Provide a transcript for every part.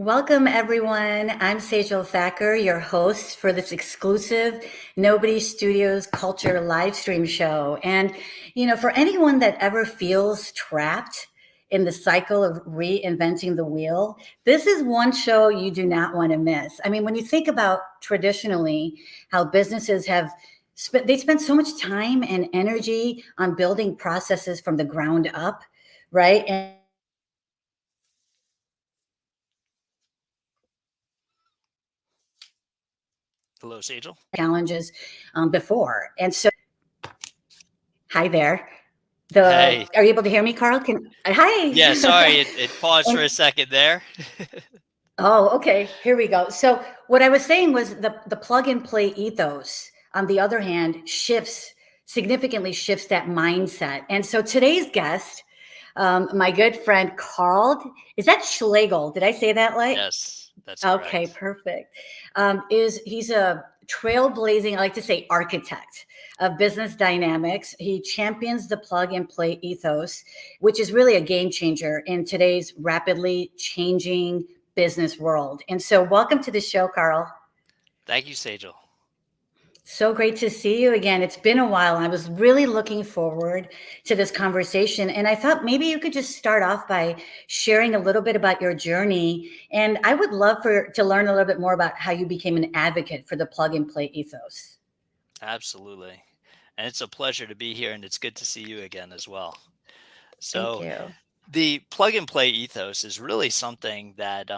Welcome, everyone. I'm Sejal Thakkar, your host for this exclusive Nobody Studios Culture Livestream show. And, for anyone that ever feels trapped in the cycle of reinventing the wheel, this is one show you do not want to miss. I mean, when you think about traditionally how businesses have they spend so much time and energy on building processes from the ground up, right? And Hello, Sejal. challenges before. And so, hi there. Hey. Are you able to hear me, Carl? Yeah, sorry, Hi. it paused for a And second there. okay, here we go. So what I was saying was the plug and play ethos, on the other hand, significantly shifts that mindset. And so today's guest, my good friend Carl, is that Schlegel? Did I say that right? Yes, that's Okay, correct. perfect. He's a trailblazing, I like to say, architect of business dynamics. He champions the plug and play ethos, which is really a game changer in today's rapidly changing business world. And so, welcome to the show, Carl. Thank you, Sejal. So great to see you again. It's been a while. I was really looking forward to this conversation. And I thought maybe you could just start off by sharing a little bit about your journey. And I would love to learn a little bit more about how you became an advocate for the plug and play ethos. Absolutely. And it's a pleasure to be here, and it's good to see you again as well. Thank So, you. the plug and play ethos is really something that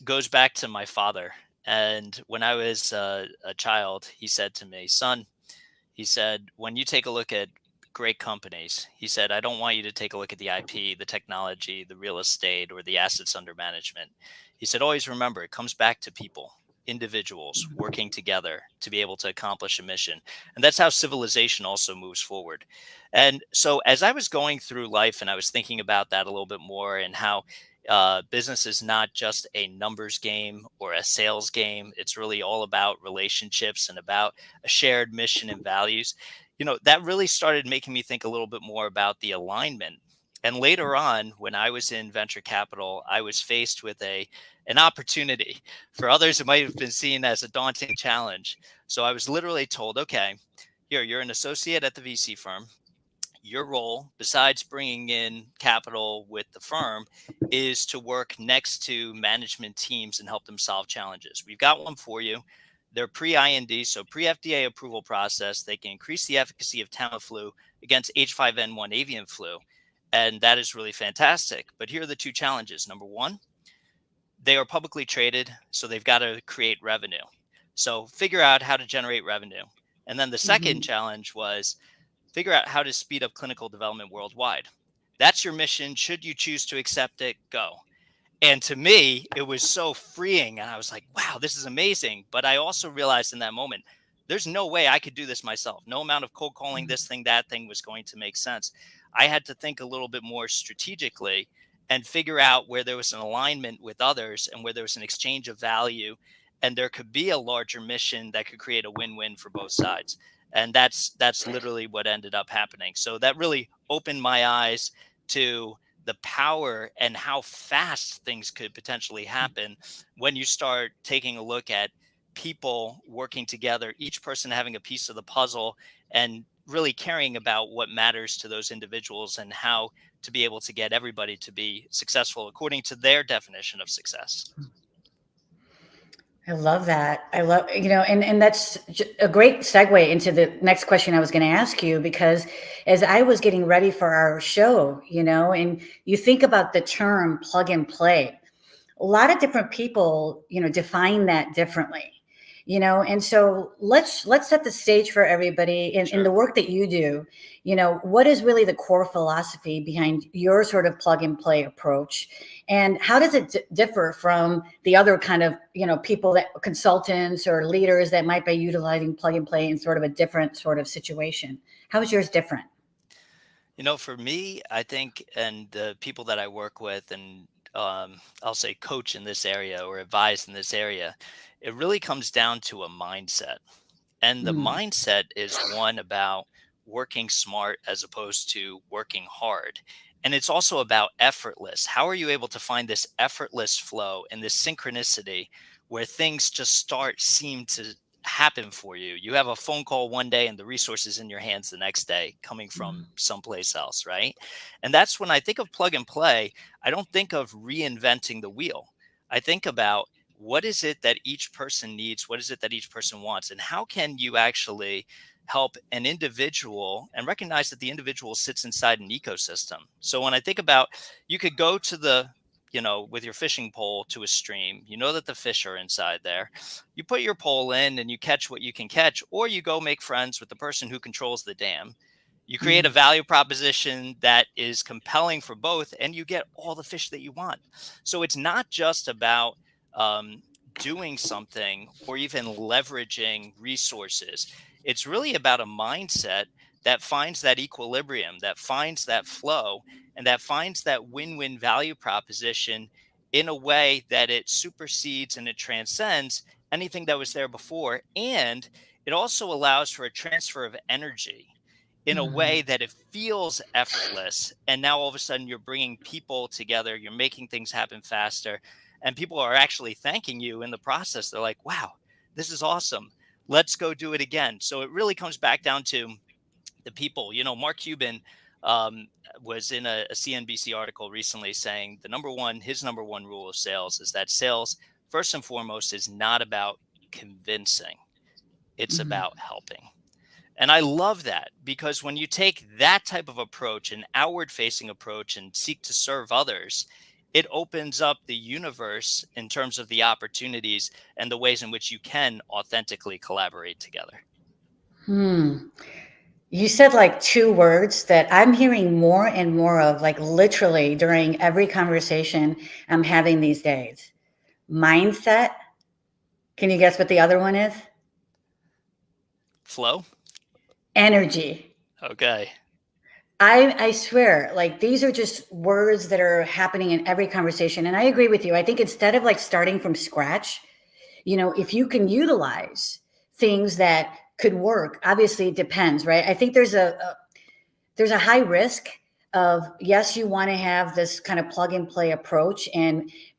goes back to my father. And when I was a child, he said to me, "Son," he said, "when you take a look at great companies," he said, "I don't want you to take a look at the IP, the technology, the real estate, or the assets under management." He said, "Always remember, it comes back to people, individuals working together to be able to accomplish a mission." And that's how civilization also moves forward. And so as I was going through life and I was thinking about that a little bit more and how business is not just a numbers game or a sales game. It's really all about relationships and about a shared mission and values. That really started making me think a little bit more about the alignment. And later on, when I was in venture capital, I was faced with an opportunity. For others, it might have been seen as a daunting challenge. So I was literally told, okay, here, you're an associate at the VC firm. Your role, besides bringing in capital with the firm, is to work next to management teams and help them solve challenges. We've got one for you. They're pre-IND, so pre-FDA approval process. They can increase the efficacy of Tamiflu against H5N1 avian flu. And that is really fantastic. But here are the two challenges. Number one, they are publicly traded, so they've got to create revenue. So figure out how to generate revenue. And then the second Mhm. challenge was figure out how to speed up clinical development worldwide. That's your mission. Should you choose to accept it, go. And to me, it was so freeing. And I was like, wow, this is amazing. But I also realized in that moment, there's no way I could do this myself. No amount of cold calling this thing, that thing was going to make sense. I had to think a little bit more strategically and figure out where there was an alignment with others and where there was an exchange of value. And there could be a larger mission that could create a win-win for both sides. And that's literally what ended up happening. So that really opened my eyes to the power and how fast things could potentially happen when you start taking a look at people working together, each person having a piece of the puzzle and really caring about what matters to those individuals and how to be able to get everybody to be successful according to their definition of success. I love that. And that's a great segue into the next question I was going to ask you, because as I was getting ready for our show, and you think about the term plug and play, a lot of different people, define that differently, and so let's set the stage for everybody in Sure. the work that you do. What is really the core philosophy behind your sort of plug and play approach, and how does it differ from the other kind of, people that consultants or leaders that might be utilizing plug and play in sort of a different sort of situation? How is yours different? For me, I think, and the people that I work with and I'll say coach in this area or advise in this area, it really comes down to a mindset. And the Mm, mindset is one about working smart as opposed to working hard. And it's also about effortless. How are you able to find this effortless flow and this synchronicity where things just seem to happen for you? You have a phone call one day and the resources in your hands the next day coming from someplace else, right? And that's when I think of plug and play, I don't think of reinventing the wheel. I think about what is it that each person needs? What is it that each person wants? And how can you actually help an individual and recognize that the individual sits inside an ecosystem? So when I think about, you could go to with your fishing pole to a stream, you know that the fish are inside there. You put your pole in and you catch what you can catch, or you go make friends with the person who controls the dam. You create a value proposition that is compelling for both, and you get all the fish that you want. So it's not just about um, doing something or even leveraging resources. It's really about a mindset that finds that equilibrium, that finds that flow, and that finds that win-win value proposition in a way that it supersedes and it transcends anything that was there before. And it also allows for a transfer of energy in a way that it feels effortless. And now all of a sudden you're bringing people together, you're making things happen faster, and people are actually thanking you in the process. They're like, wow, this is awesome. Let's go do it again. So it really comes back down to the people. Mark Cuban um, was in a CNBC article recently saying his number one rule of sales is that sales, first and foremost, is not about convincing. It's about helping. And I love that, because when you take that type of approach, an outward facing approach, and seek to serve others, it opens up the universe in terms of the opportunities and the ways in which you can authentically collaborate together. You said like two words that I'm hearing more and more of, like literally during every conversation I'm having these days. Mindset. Can you guess what the other one is? Flow. Energy. Okay. I swear, like these are just words that are happening in every conversation. And I agree with you. I think instead of like starting from scratch, if you can utilize things that could work, obviously it depends, right? I think there's a high risk of, yes, you want to have this kind of plug and play approach,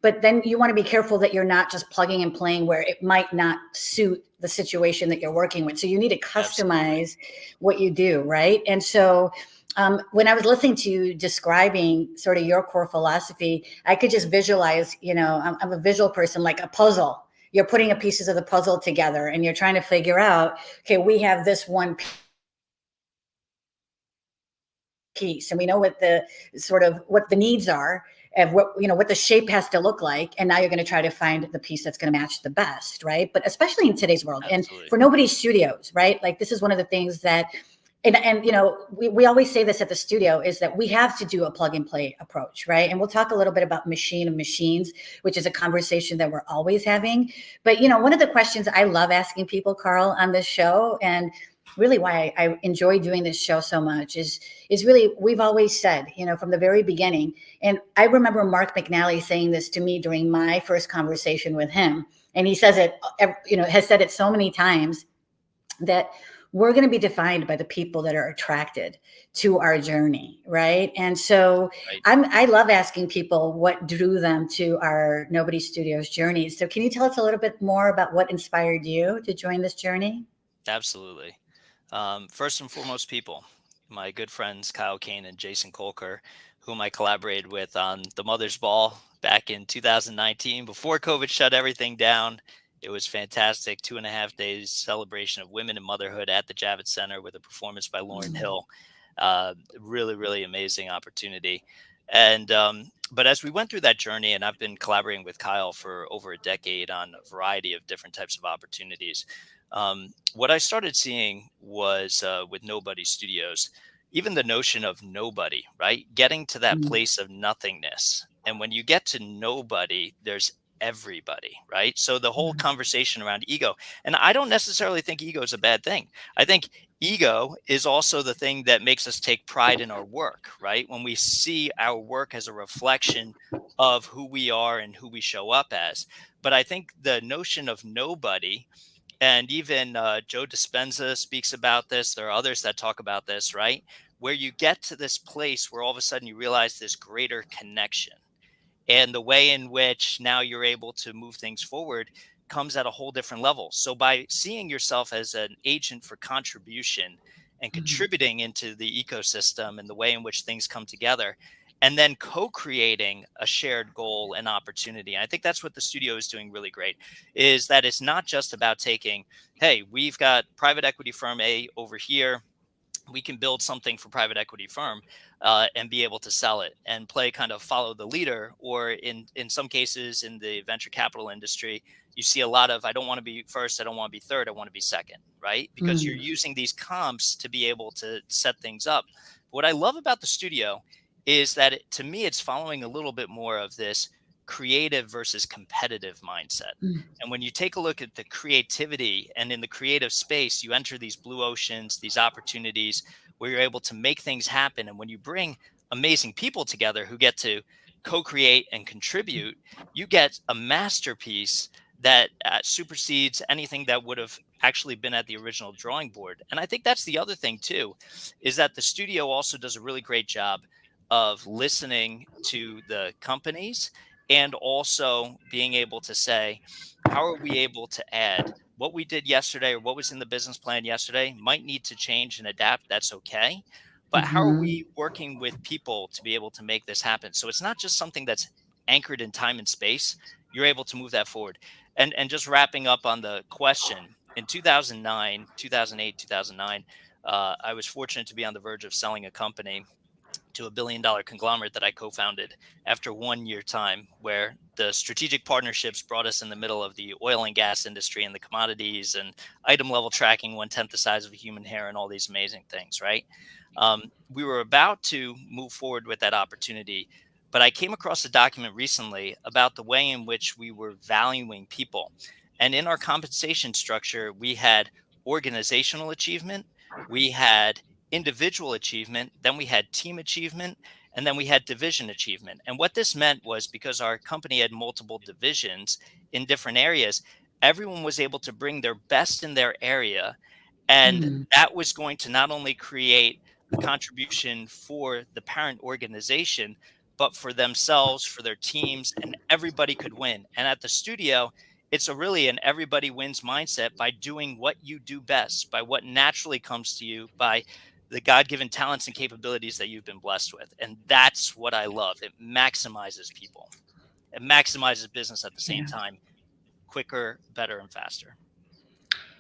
but then you want to be careful that you're not just plugging and playing where it might not suit the situation that you're working with. So you need to customize what you do, right? And so when I was listening to you describing sort of your core philosophy, I could just visualize, I'm a visual person, like a puzzle. You're putting the pieces of the puzzle together and you're trying to figure out, okay, we have this one piece and we know what the needs are and what the shape has to look like, and now you're going to try to find the piece that's going to match the best, right? But especially in today's world, Absolutely. And for Nobody Studios, right, like this is one of the things that we always say this at the studio, is that we have to do a plug and play approach, right? And we'll talk a little bit about machine of machines, which is a conversation that we're always having. But one of the questions I love asking people, Karl, on this show, and really why I enjoy doing this show so much, is really, we've always said, from the very beginning, and I remember Mark McNally saying this to me during my first conversation with him, and he says it, has said it so many times, that we're going to be defined by the people that are attracted to our journey, right? And so I love asking people what drew them to our Nobody Studios journey. So can you tell us a little bit more about what inspired you to join this journey? Absolutely. First and foremost, people. My good friends Kyle Kane and Jason Kolker, whom I collaborated with on the Mother's Ball back in 2019, before COVID shut everything down. It was fantastic. 2.5 days celebration of women and motherhood at the Javits Center with a performance by Lauryn Hill. Really, really amazing opportunity. And but as we went through that journey, and I've been collaborating with Kyle for over a decade on a variety of different types of opportunities, what I started seeing was with Nobody Studios, even the notion of nobody, right? Getting to that place of nothingness. And when you get to nobody, there's everybody, right? So the whole conversation around ego, and I don't necessarily think ego is a bad thing. I think ego is also the thing that makes us take pride in our work, right? When we see our work as a reflection of who we are and who we show up as. But I think the notion of nobody, and even Joe Dispenza speaks about this. There are others that talk about this, right? where you get to this place where all of a sudden you realize this greater connection. And the way in which now you're able to move things forward comes at a whole different level. So by seeing yourself as an agent for contribution and Mhm. contributing into the ecosystem and the way in which things come together, and then co-creating a shared goal and opportunity. I think that's what the studio is doing really great, is that it's not just about taking, hey, we've got private equity firm A over here, we can build something for private equity firm and be able to sell it and play kind of follow the leader. Or in some cases in the venture capital industry, you see a lot of, I don't want to be first, I don't want to be third, I want to be second, right? Because you're Mm. using these comps to be able to set things up. What I love about the studio is that to me, it's following a little bit more of this creative versus competitive mindset. Mm. And when you take a look at the creativity and in the creative space, you enter these blue oceans, these opportunities where you're able to make things happen. And when you bring amazing people together who get to co-create and contribute, you get a masterpiece that supersedes anything that would have actually been at the original drawing board. And I think that's the other thing too, is that the studio also does a really great job of listening to the companies and also being able to say, how are we able to add what we did yesterday or what was in the business plan yesterday might need to change and adapt. That's okay. But how are Mhm. we working with people to be able to make this happen? So it's not just something that's anchored in time and space. You're able to move that forward. And just wrapping up on the question, in 2009, 2008, 2009, I was fortunate to be on the verge of selling a company to $1 billion conglomerate that I co-founded after 1 year time, where the strategic partnerships brought us in the middle of the oil and gas industry and the commodities and item level tracking 1/10 the size of a human hair and all these amazing things, right? We were about to move forward with that opportunity, but I came across a document recently about the way in which we were valuing people. And in our compensation structure, we had organizational achievement, we had individual achievement, then we had team achievement, and then we had division achievement. And what this meant was, because our company had multiple divisions in different areas, everyone was able to bring their best in their area. And Mm. that was going to not only create a contribution for the parent organization, but for themselves, for their teams, and everybody could win. And at the studio, it's a really an everybody wins mindset by doing what you do best, by what naturally comes to you, by the God-given talents and capabilities that you've been blessed with. And that's what I love. It maximizes people. It maximizes business at the same Yeah. time, quicker, better, and faster.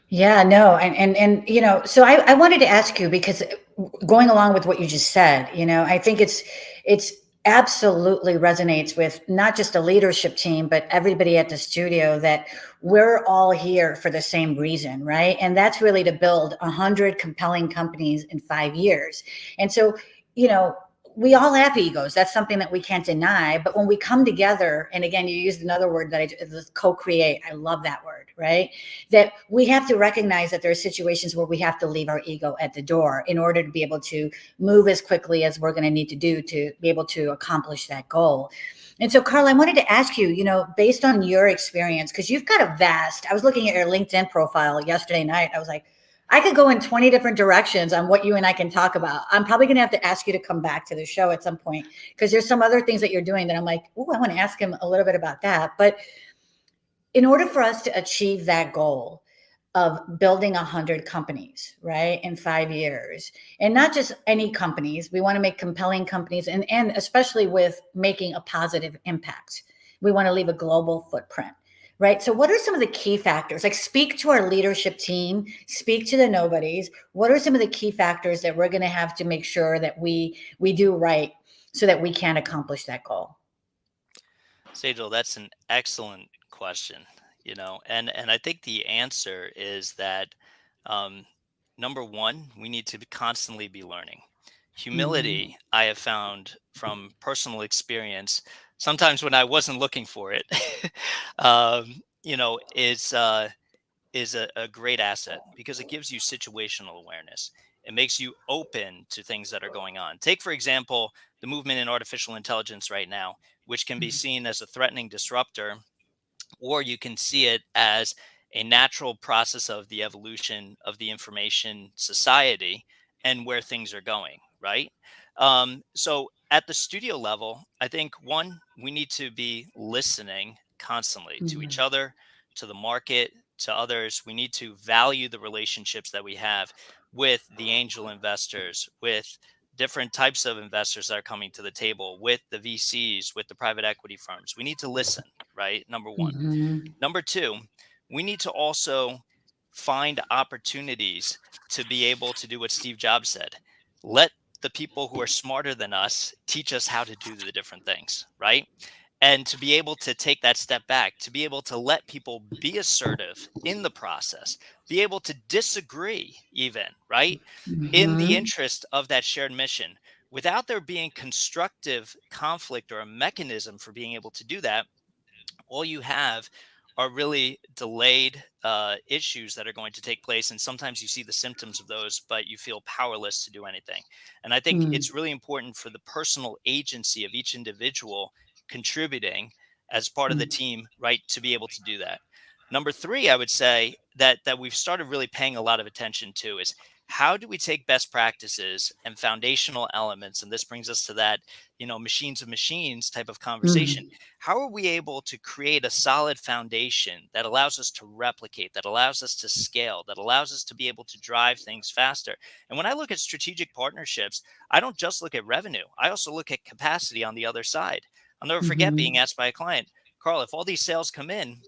Yeah, no, and so I wanted to ask you because going along with what you just said, I think it's absolutely resonates with not just the leadership team, but everybody at the studio that we're all here for the same reason, right? And that's really to build 100 compelling companies in 5 years. And so, you know, we all have egos. That's something that we can't deny. But when we come together, and again, you used another word that is co-create. I love that word, right? That we have to recognize that there are situations where we have to leave our ego at the door in order to be able to move as quickly as we're going to need to do to be able to accomplish that goal. And so, Carl, I wanted to ask you, based on your experience, because you've got I was looking at your LinkedIn profile yesterday night. I was like, I could go in 20 different directions on what you and I can talk about. I'm probably going to have to ask you to come back to the show at some point because there's some other things that you're doing that I'm like, oh, I want to ask him a little bit about that. But in order for us to achieve that goal of building 100 companies, right, in 5 years, and not just any companies, we want to make compelling companies, and especially with making a positive impact. We want to leave a global footprint, right? So, what are some of the key factors? Like, speak to our leadership team, speak to the nobodies. What are some of the key factors that we're going to have to make sure that we do right so that we can accomplish that goal? Sejal, that's an excellent question. And I think the answer is that um, number one, we need to constantly be learning. Mm-hmm. Humility, I have found from personal experience, sometimes when I wasn't looking for it, um, you know, is uh, is a great asset because it gives you situational awareness. It makes you open to things that are going on. Take, for example, the movement in artificial intelligence right now, which can be seen as a threatening disruptor, or you can see it as a natural process of the evolution of the information society and where things are going, right? So at the studio level, I think one, we need to be listening constantly to each Mhm. other, to the market, to others. We need to value the relationships that we have with the angel investors, with different types of investors that are coming to the table, with the VCs, with the private equity firms. We need to listen, right? Number one. Mhm. Number two, we need to also find opportunities to be able to do what Steve Jobs said. Let the people who are smarter than us teach us how to do the different things, right? And to be able to take that step back, to be able to let people be assertive in the process, be able to disagree, even, right? In the Mhm. interest of that shared mission, without there being constructive conflict or a mechanism for being able to do that, all you have are really delayed issues that are going to take place. And sometimes you see the symptoms of those, but you feel powerless to do anything. And I think Mm. it's really important for the personal agency of each individual contributing as part of the Mm. team, right, to be able to do that. Number three, I would say that we've started really paying a lot of attention to is how do we take best practices and foundational elements, and this brings us to that, machines of machines type of conversation. Mm. How are we able to create a solid foundation that allows us to replicate, that allows us to scale, that allows us to be able to drive things faster? And when I look at strategic partnerships, I don't just look at revenue, I also look at capacity on the other side. I'll never forget being Mhm. asked by a client, Karl, if all these sales come in,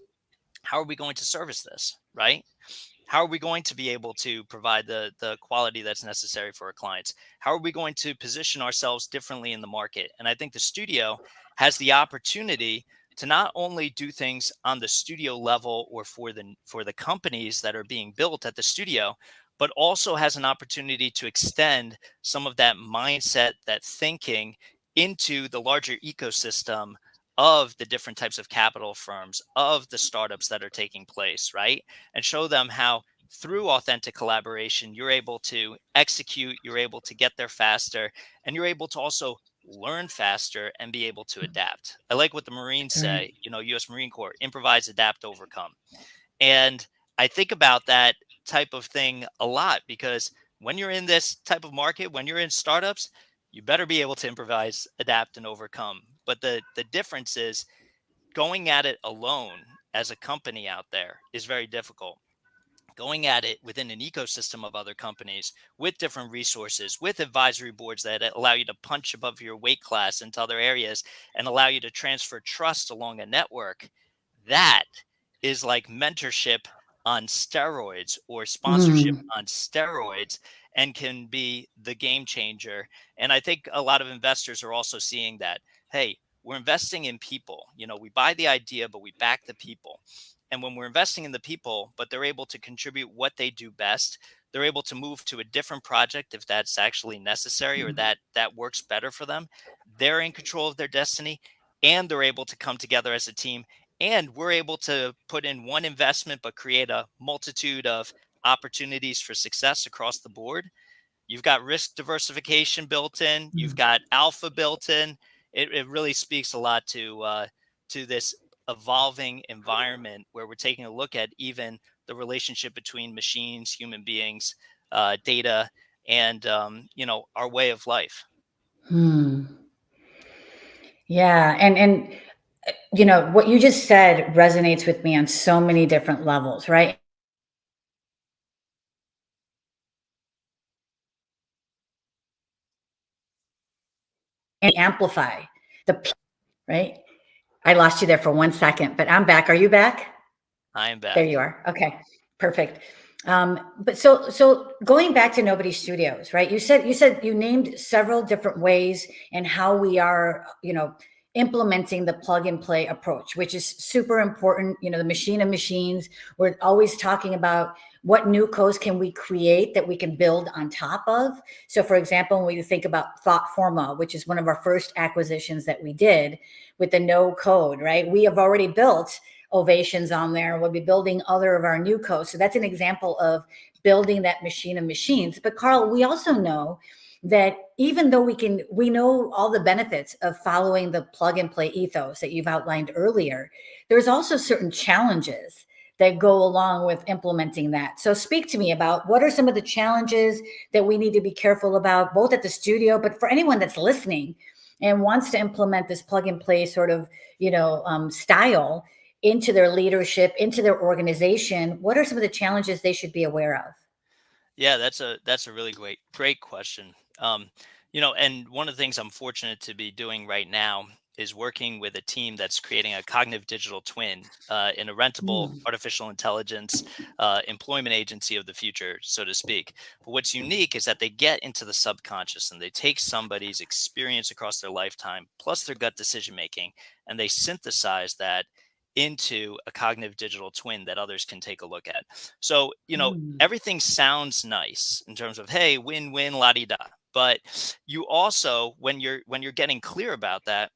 how are we going to service this, right? How are we going to be able to provide the quality that's necessary for our clients? How are we going to position ourselves differently in the market? And I think the studio has the opportunity to not only do things on the studio level or for the companies that are being built at the studio, but also has an opportunity to extend some of that mindset, that thinking into the larger ecosystem of the different types of capital firms, of the startups that are taking place, right? And show them how through authentic collaboration, you're able to execute, you're able to get there faster, and you're able to also learn faster and be able to adapt. I like what the Marines Right. say, US Marine Corps, improvise, adapt, overcome. And I think about that type of thing a lot because when you're in this type of market, when you're in startups, you better be able to improvise, adapt, and overcome. But the difference is going at it alone as a company out there is very difficult. Going at it within an ecosystem of other companies with different resources, with advisory boards that allow you to punch above your weight class into other areas and allow you to transfer trust along a network, that is like mentorship on steroids or sponsorship Mm. on steroids and can be the game changer. And I think a lot of investors are also seeing that, hey, we're investing in people. We buy the idea, but we back the people. And when we're investing in the people, but they're able to contribute what they do best, they're able to move to a different project if that's actually necessary or that works better for them. They're in control of their destiny and they're able to come together as a team. And we're able to put in one investment, but create a multitude of opportunities for success across the board. You've got risk diversification built in. You've Mm. got alpha built in. It really speaks a lot to this evolving environment where we're taking a look at even the relationship between machines, human beings, data, and our way of life. Hmm. Yeah, and what you just said resonates with me on so many different levels, right? And amplify right? I lost you there for 1 second, but I'm back. Are you back? I am There back. you are. Okay, perfect. But so going back to Nobody Studios, right? You said you named several different ways and how we are, implementing the plug and play approach, which is super important. The machine of machines. We're always talking about what new codes can we create that we can build on top of. So, for example, when we think about ThoughtForma, which is one of our first acquisitions that we did with the no code, right? We have already built ovations on there. We'll be building other of our new codes. So that's an example of building that machine of machines. But Karl, we also know that even though we know all the benefits of following the plug and play ethos that you've outlined earlier, there's also certain challenges that go along with implementing that. So speak to me about what are some of the challenges that we need to be careful about, both at the studio, but for anyone that's listening and wants to implement this plug and play sort of, style into their leadership, into their organization. What are some of the challenges they should be aware of? Yeah, that's a really great question. And one of the things I'm fortunate to be doing right now is working with a team that's creating a cognitive digital twin in a rentable Mm. artificial intelligence employment agency of the future, so to speak. But what's unique is that they get into the subconscious and they take somebody's experience across their lifetime plus their gut decision making, and they synthesize that into a cognitive digital twin that others can take a look at. So, Mm. everything sounds nice in terms of, hey, win-win, la-di-da. But you also, when you're getting clear about that,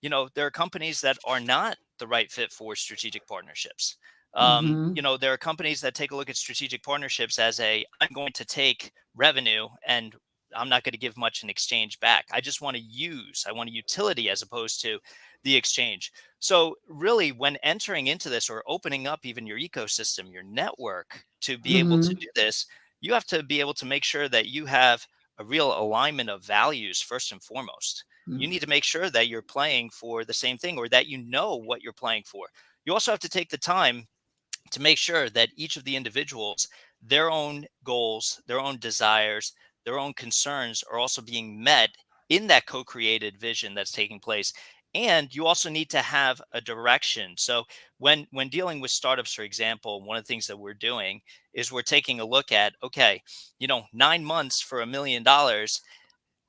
there are companies that are not the right fit for strategic partnerships. Mm-hmm. There are companies that take a look at strategic partnerships as I'm going to take revenue and I'm not going to give much in exchange back. I want a utility as opposed to the exchange. So really, when entering into this or opening up even your ecosystem, your network to be able to Mm-hmm. do this, you have to be able to make sure that you have a real alignment of values first and foremost. You need to make sure that you're playing for the same thing or that you know what you're playing for. You also have to take the time to make sure that each of the individuals, their own goals, their own desires, their own concerns are also being met in that co-created vision that's taking place. And you also need to have a direction. So when dealing with startups, for example, one of the things that we're doing is we're taking a look at, okay, 9 months for $1 million,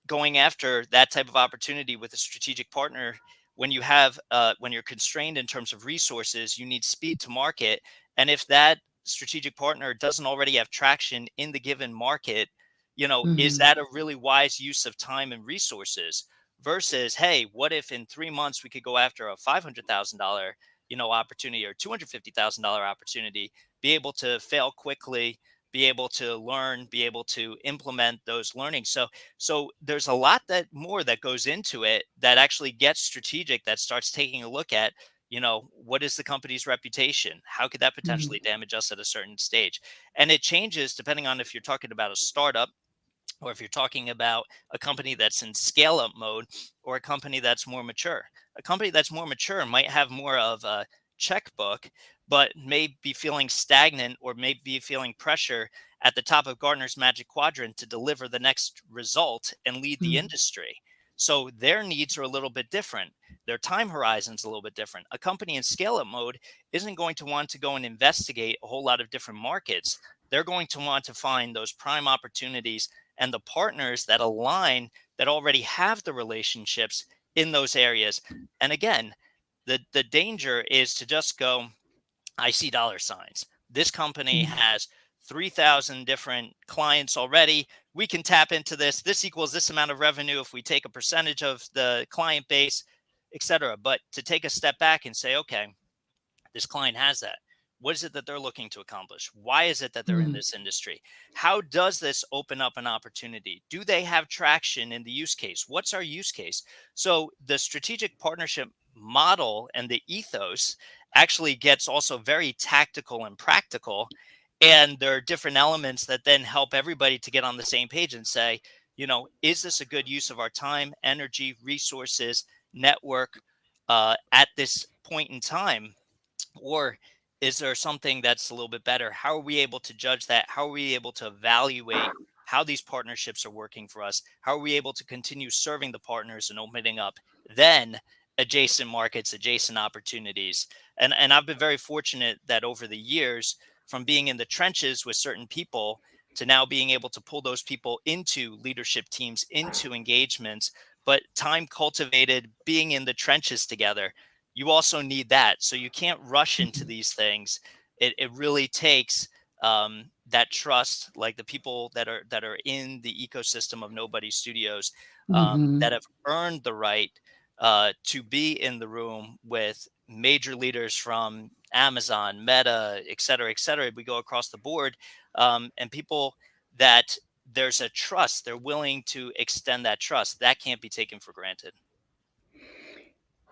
going after that type of opportunity with a strategic partner. When you're constrained in terms of resources, you need speed to market. And if that strategic partner doesn't already have traction in the given market, is Mm-hmm. that a really wise use of time and resources versus, hey, what if in 3 months we could go after a $500,000 opportunity or $250,000 opportunity, be able to fail quickly, be able to learn, be able to implement those learnings. So there's a lot that more that goes into it that actually gets strategic, that starts taking a look at, what is the company's reputation? How could that potentially damage us at a certain stage? And it changes depending on if you're talking about a startup or if you're talking about a company that's in scale up mode or a company that's more mature. A company that's more mature might have more of a checkbook, but may be feeling stagnant or may be feeling pressure at the top of Gartner's Magic Quadrant to deliver the next result and lead the Mm-hmm. industry. So their needs are a little bit different. Their time horizon's a little bit different. A company in scale up mode isn't going to want to go and investigate a whole lot of different markets. They're going to want to find those prime opportunities and the partners that align, that already have the relationships in those areas. And again, the danger is to just go, I see dollar signs. This company has 3,000 different clients already. We can tap into this. This equals this amount of revenue if we take a percentage of the client base, et cetera. But to take a step back and say, okay, this client has that. What is it that they're looking to accomplish? Why is it that they're in Mm-hmm. this industry? How does this open up an opportunity? Do they have traction in the use case? What's our use case? So the strategic partnership model and the ethos actually gets also very tactical and practical. And there are different elements that then help everybody to get on the same page and say, is this a good use of our time, energy, resources, network at this point in time? Or is there something that's a little bit better? How are we able to judge that? How are we able to evaluate how these partnerships are working for us? How are we able to continue serving the partners and opening up then adjacent markets, adjacent opportunities? And I've been very fortunate that over the years, from being in the trenches with certain people to now being able to pull those people into leadership teams, into engagements, but time cultivated being in the trenches together, you also need that. So you can't rush into these things. It really takes that trust, like the people that are in the ecosystem of Nobody Studios, Mm-hmm. that have earned the right to be in the room with major leaders from Amazon, Meta, et cetera, et cetera. We go across the board, and people that there's a trust, they're willing to extend that trust. That can't be taken for granted.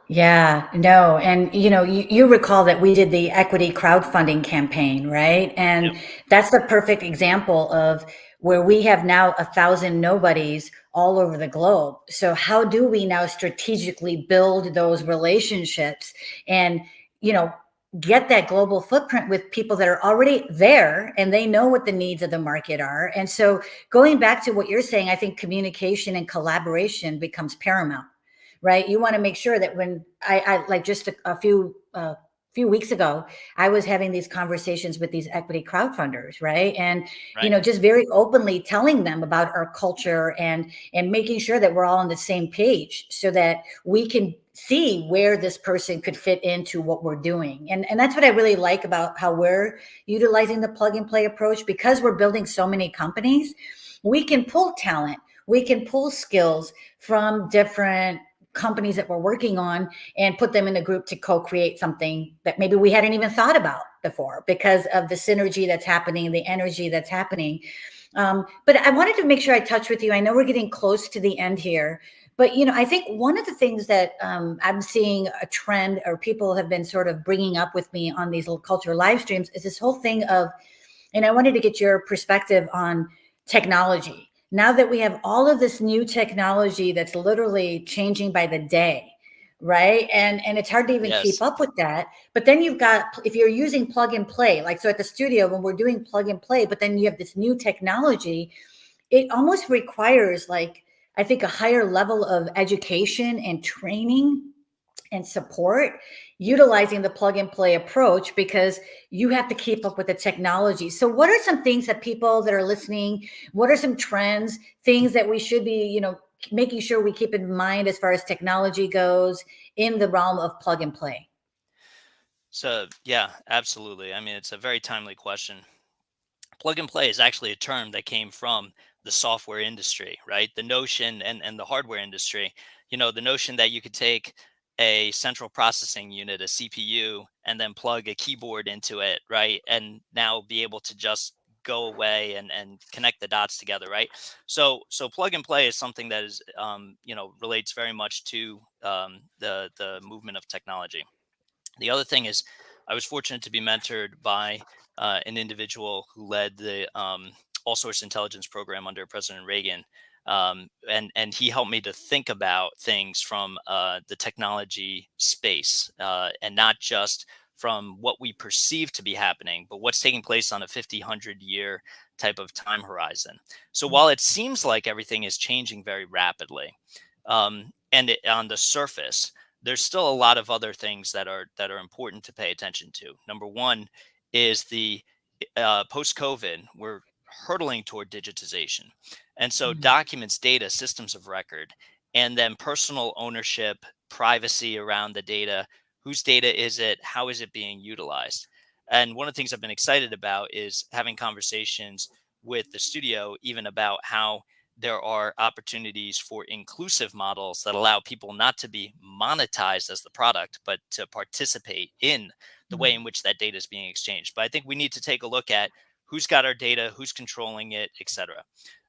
Yeah, no. And you recall that we did the equity crowdfunding campaign, right? Yep. And that's the perfect example of where we have now 1,000 nobodies all over the globe. So how do we now strategically build those relationships and, you know, get that global footprint with people that are already there and they know what the needs of the market are. And so going back to what you're saying, I think communication and collaboration becomes paramount, right? You want to make sure that when I like just a few weeks ago, I was having these conversations with these equity crowdfunders, right? And Right. just very openly telling them about our culture and making sure that we're all on the same page so that we can see where this person could fit into what we're doing. And that's what I really like about how we're utilizing the plug and play approach, because we're building so many companies. We can pull talent, we can pull skills from different companies that we're working on and put them in a group to co-create something that maybe we hadn't even thought about before because of the synergy that's happening, the energy that's happening. But I wanted to make sure I touch with you. I know we're getting close to the end here, but I think one of the things that I'm seeing a trend, or people have been sort of bringing up with me on these little culture live streams, is this whole thing of, and I wanted to get your perspective on technology. Now that we have all of this new technology that's literally changing by the day, right? And it's hard to even keep Yes. up with that. But then you've got, if you're using plug and play, like so at the studio when we're doing plug and play, but then you have this new technology, it almost requires, like, I think, a higher level of education and training and support utilizing the plug and play approach, because you have to keep up with the technology. So what are some things that people that are listening, what are some trends, things that we should be making sure we keep in mind as far as technology goes in the realm of plug and play? So yeah, absolutely. I mean, it's a very timely question. Plug and play is actually a term that came from the software industry, right? The notion, and the hardware industry, the notion that you could take a central processing unit, a CPU, and then plug a keyboard into it, right? And now be able to just go away and connect the dots together, right? So plug and play is something that is, relates very much to the movement of technology. The other thing is, I was fortunate to be mentored by an individual who led the all source intelligence program under President Reagan. And he helped me to think about things from the technology space, and not just from what we perceive to be happening, but what's taking place on a 50, 100-year type of time horizon. So while it seems like everything is changing very rapidly, on the surface, there's still a lot of other things that are important to pay attention to. Number one is the post COVID, we're hurtling toward digitization, and so Mm, documents, data, systems of record, and then personal ownership, privacy around the data. Whose data is it? How is it being utilized? And one of the things I've been excited about is having conversations with the studio, even about how there are opportunities for inclusive models that allow people not to be monetized as the product, but to participate in the way mm, in which that data is being exchanged. But I think we need to take a look at who's got our data, who's controlling it, et cetera.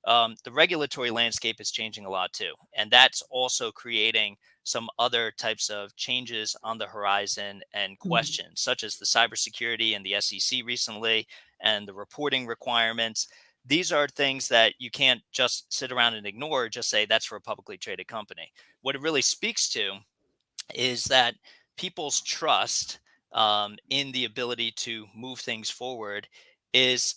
The regulatory landscape is changing a lot too, and that's also creating some other types of changes on the horizon and mm, questions, such as the cybersecurity and the SEC recently, and the reporting requirements. These are things that you can't just sit around and ignore, just say that's for a publicly traded company. What it really speaks to is that people's trust in the ability to move things forward is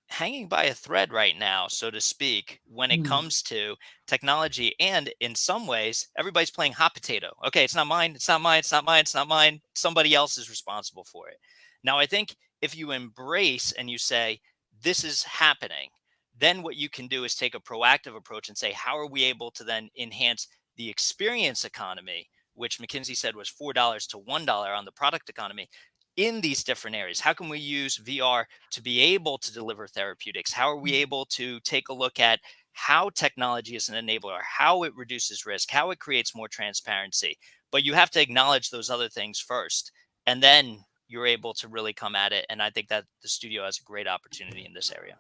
hanging by a thread right now, so to speak, when it mm. comes to technology. And in some ways, everybody's playing hot potato. Okay, it's not mine. It's not mine. It's not mine. It's not mine. Somebody else is responsible for it. Now, I think if you embrace and you say this is happening, then what you can do is take a proactive approach and say, how are we able to then enhance the experience economy, which McKinsey said was $4 to $1 on the product economy, in these different areas? How can we use VR to be able to deliver therapeutics? How are we able to take a look at how technology is an enabler, how it reduces risk, how it creates more transparency? But you have to acknowledge those other things first, and then you're able to really come at it. And I think that the studio has a great opportunity in this area.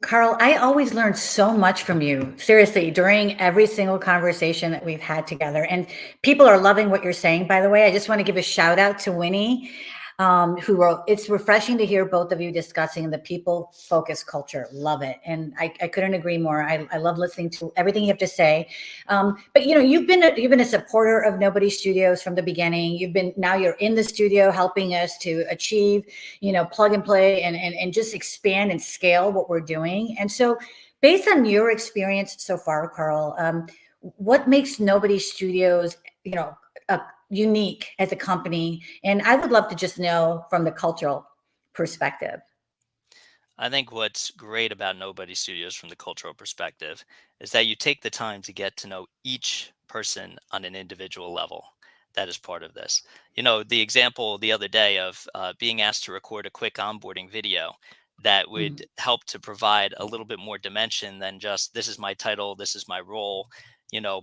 Karl, I always learn so much from you, seriously, during every single conversation that we've had together. And people are loving what you're saying, by the way. I just want to give a shout out to Winnie, who wrote, it's refreshing to hear both of you discussing the people focused culture. Love it. And I couldn't agree more. I love listening to everything you have to say. But you've been a supporter of Nobody Studios from the beginning. Now you're in the studio helping us to achieve, plug and play and just expand and scale what we're doing. And so based on your experience so far, Karl, what makes Nobody Studios, unique as a company? And I would love to just know from the cultural perspective. I think what's great about Nobody Studios from the cultural perspective is that you take the time to get to know each person on an individual level that is part of this. The example the other day of being asked to record a quick onboarding video that Mm, would help to provide a little bit more dimension than just this is my title, this is my role,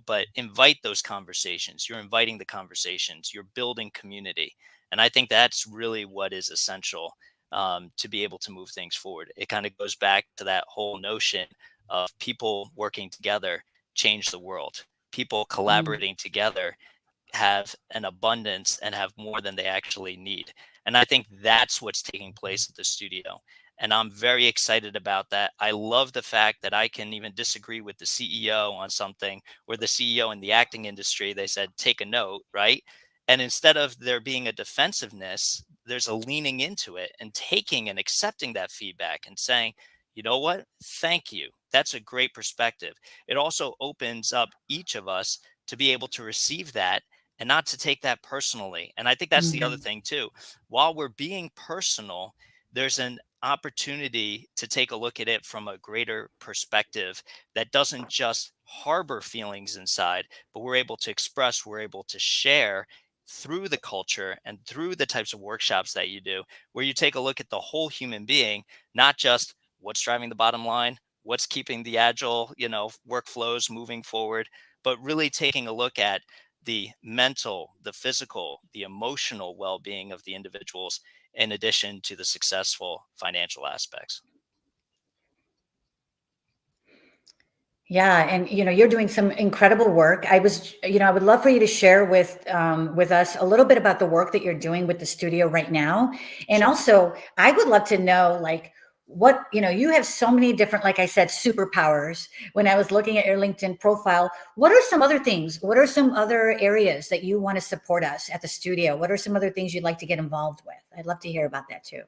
but invite those conversations. You're inviting the conversations, you're building community. And I think that's really what is essential to be able to move things forward. It kind of goes back to that whole notion of people working together change the world. People mm, collaborating together have an abundance and have more than they actually need. And I think that's what's taking place at the studio. And I'm very excited about that. I love the fact that I can even disagree with the CEO on something where the CEO in the acting industry, they said, take a note, right? And instead of there being a defensiveness, there's a leaning into it and taking and accepting that feedback and saying, you know what? Thank you. That's a great perspective. It also opens up each of us to be able to receive that and not to take that personally. And I think that's the other mm, thing too. While we're being personal, there's an opportunity to take a look at it from a greater perspective that doesn't just harbor feelings inside, but we're able to express, we're able to share through the culture and through the types of workshops that you do, where you take a look at the whole human being, not just what's driving the bottom line, what's keeping the agile, workflows moving forward, but really taking a look at the mental, the physical, the emotional well being of the individuals, in addition to the successful financial aspects. Yeah, and you're doing some incredible work. I would love for you to share with us a little bit about the work that you're doing with the studio right now, and Sure. also I would love to know like what you have so many different, like I said, superpowers. When I was looking at your LinkedIn profile, what are some other things? What are some other areas that you want to support us at the studio? What are some other things you'd like to get involved with? I'd love to hear about that too.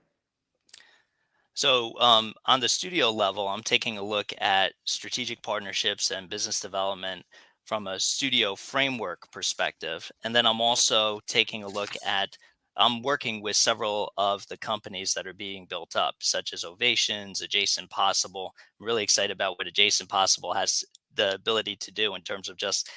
So, on the studio level, I'm taking a look at strategic partnerships and business development from a studio framework perspective. And then I'm also taking a look at, I'm working with several of the companies that are being built up, such as Ovations, Adjacent Possible. I'm really excited about what Adjacent Possible has the ability to do in terms of just,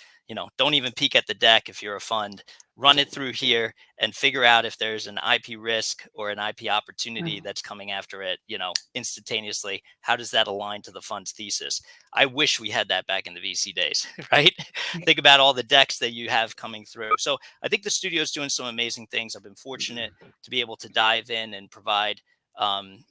don't even peek at the deck if you're a fund, run it through here and figure out if there's an IP risk or an IP opportunity Mm, that's coming after it, instantaneously. How does that align to the fund's thesis? I wish we had that back in the VC days, right? Think about all the decks that you have coming through. So I think the studio's doing some amazing things. I've been fortunate to be able to dive in and provide um,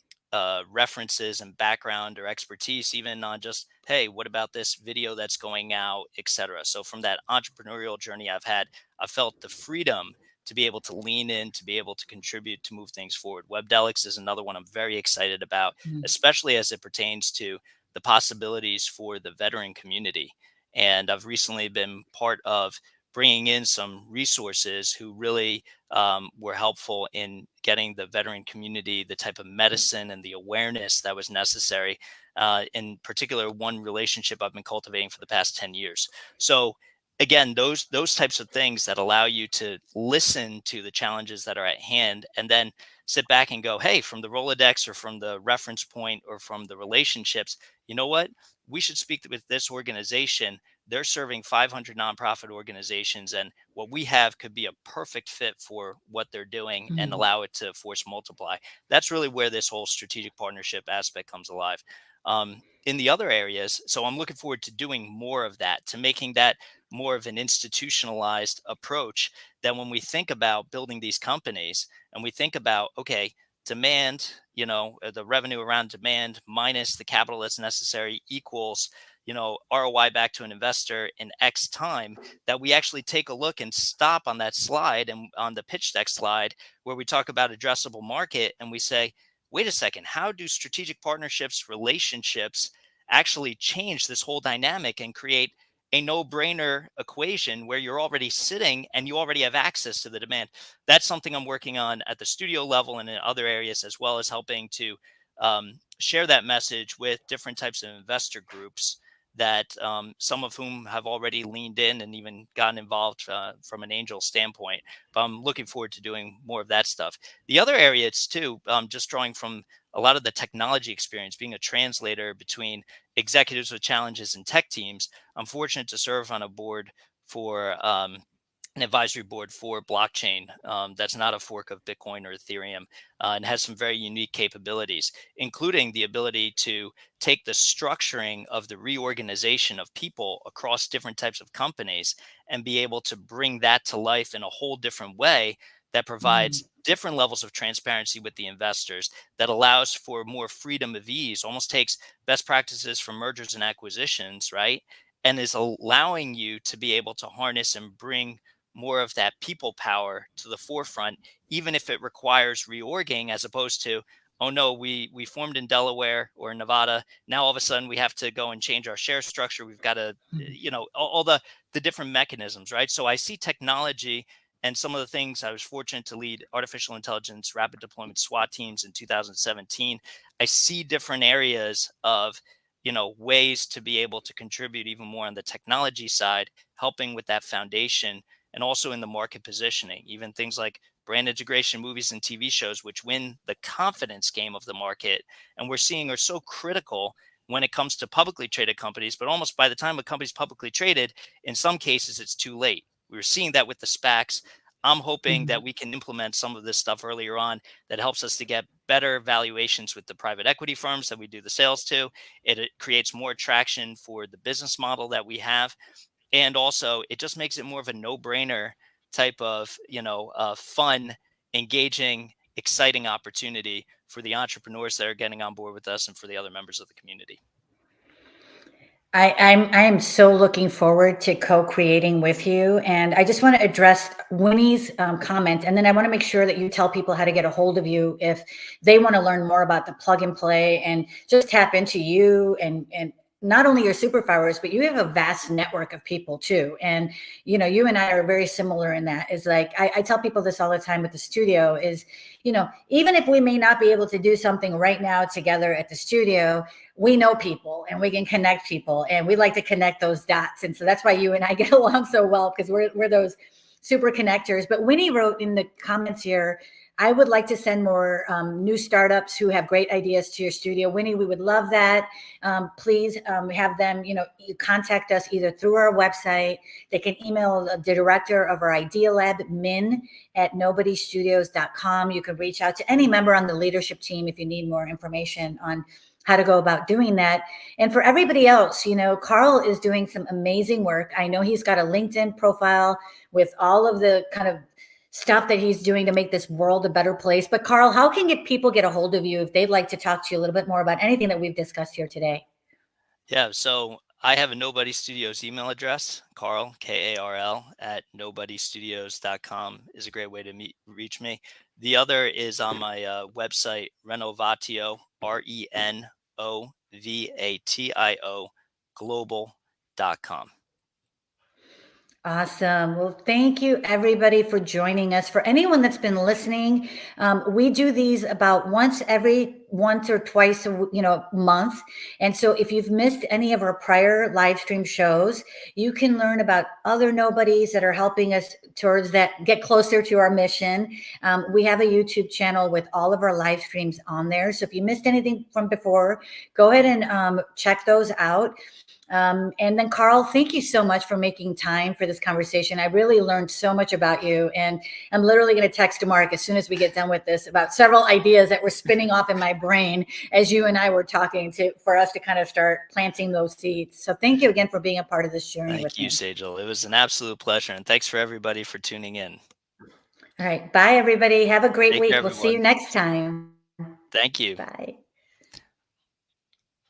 references and background or expertise, even on just, hey, what about this video that's going out, etc. So from that entrepreneurial journey I've had, I felt the freedom to be able to lean in, to be able to contribute, to move things forward. Webdelics is another one I'm very excited about, mm, especially as it pertains to the possibilities for the veteran community. And I've recently been part of bringing in some resources who really were helpful in getting the veteran community the type of medicine and the awareness that was necessary. In particular, one relationship I've been cultivating for the past 10 years. So again, those types of things that allow you to listen to the challenges that are at hand and then sit back and go, hey, from the Rolodex or from the reference point or from the relationships, you know what? We should speak with this organization. They're serving 500 nonprofit organizations, and what we have could be a perfect fit for what they're doing and mm, allow it to force multiply. That's really where this whole strategic partnership aspect comes alive. In the other areas, so I'm looking forward to doing more of that, to making that more of an institutionalized approach, that when we think about building these companies and we think about, okay, demand, the revenue around demand minus the capital that's necessary equals, ROI back to an investor in X time, that we actually take a look and stop on that slide and on the pitch deck slide where we talk about addressable market, and we say, wait a second, how do strategic partnerships, relationships actually change this whole dynamic and create a no-brainer equation where you're already sitting and you already have access to the demand. That's something I'm working on at the studio level and in other areas, as well as helping to share that message with different types of investor groups that some of whom have already leaned in and even gotten involved from an angel standpoint. But I'm looking forward to doing more of that stuff. The other areas too, just drawing from a lot of the technology experience, being a translator between executives with challenges and tech teams. I'm fortunate to serve on a board for an advisory board for blockchain that's not a fork of Bitcoin or Ethereum, and has some very unique capabilities, including the ability to take the structuring of the reorganization of people across different types of companies and be able to bring that to life in a whole different way that provides different levels of transparency with the investors, that allows for more freedom of ease, almost takes best practices from mergers and acquisitions, right? And is allowing you to be able to harness and bring more of that people power to the forefront, even if it requires reorging, as opposed to, oh no, we formed in Delaware or Nevada. Now all of a sudden we have to go and change our share structure. We've got to, all the different mechanisms, right? So I see technology and some of the things. I was fortunate to lead artificial intelligence rapid deployment SWAT teams in 2017. I see different areas of ways to be able to contribute even more on the technology side, helping with that foundation, and also in the market positioning, even things like brand integration, movies and TV shows, which win the confidence game of the market, and we're seeing are so critical when it comes to publicly traded companies. But almost by the time a company's publicly traded, in some cases, it's too late. We were seeing that with the SPACs. I'm hoping that we can implement some of this stuff earlier on that helps us to get better valuations with the private equity firms that we do the sales to. It creates more traction for the business model that we have. And also, it just makes it more of a no-brainer type of, fun, engaging, exciting opportunity for the entrepreneurs that are getting on board with us and for the other members of the community. I am so looking forward to co-creating with you. And I just want to address Winnie's comment. And then I want to make sure that you tell people how to get a hold of you if they want to learn more about the plug and play and just tap into you and not only your superpowers, but you have a vast network of people too. And, you and I are very similar in that. Is like, I tell people this all the time with the studio is, even if we may not be able to do something right now together at the studio, we know people and we can connect people, and we like to connect those dots. And so that's why you and I get along so well, because we're those super connectors. But Winnie wrote in the comments here, I would like to send more new startups who have great ideas to your studio. Winnie, we would love that. Please have them, you contact us either through our website. They can email the director of our Idea Lab, min@nobodystudios.com. You can reach out to any member on the leadership team if you need more information on how to go about doing that. And for everybody else, Karl is doing some amazing work. I know he's got a LinkedIn profile with all of the kind of stuff that he's doing to make this world a better place. But Karl, how can people get a hold of you if they'd like to talk to you a little bit more about anything that we've discussed here today? Yeah, so I have a Nobody Studios email address, Karl, Karl, @nobodystudios.com is a great way to reach me. The other is on my website, Renovatio, RENOVATIO, global.com. Awesome. Well, thank you everybody for joining us. For anyone that's been listening, we do these about once or twice a month. And so if you've missed any of our prior live stream shows, you can learn about other nobodies that are helping us towards that, get closer to our mission. We have a YouTube channel with all of our live streams on there. So if you missed anything from before, go ahead and check those out. And then Karl, thank you so much for making time for this conversation. I really learned so much about you, and I'm literally going to text Mark as soon as we get done with this about several ideas that were spinning off in my brain as you and I were talking for us to kind of start planting those seeds. So thank you again for being a part of this journey with me. Thank you, Sejal. It was an absolute pleasure. And thanks for everybody for tuning in. All right. Bye, everybody. Have a great Take week. care, We'll see you everyone. next time. Thank you. Bye.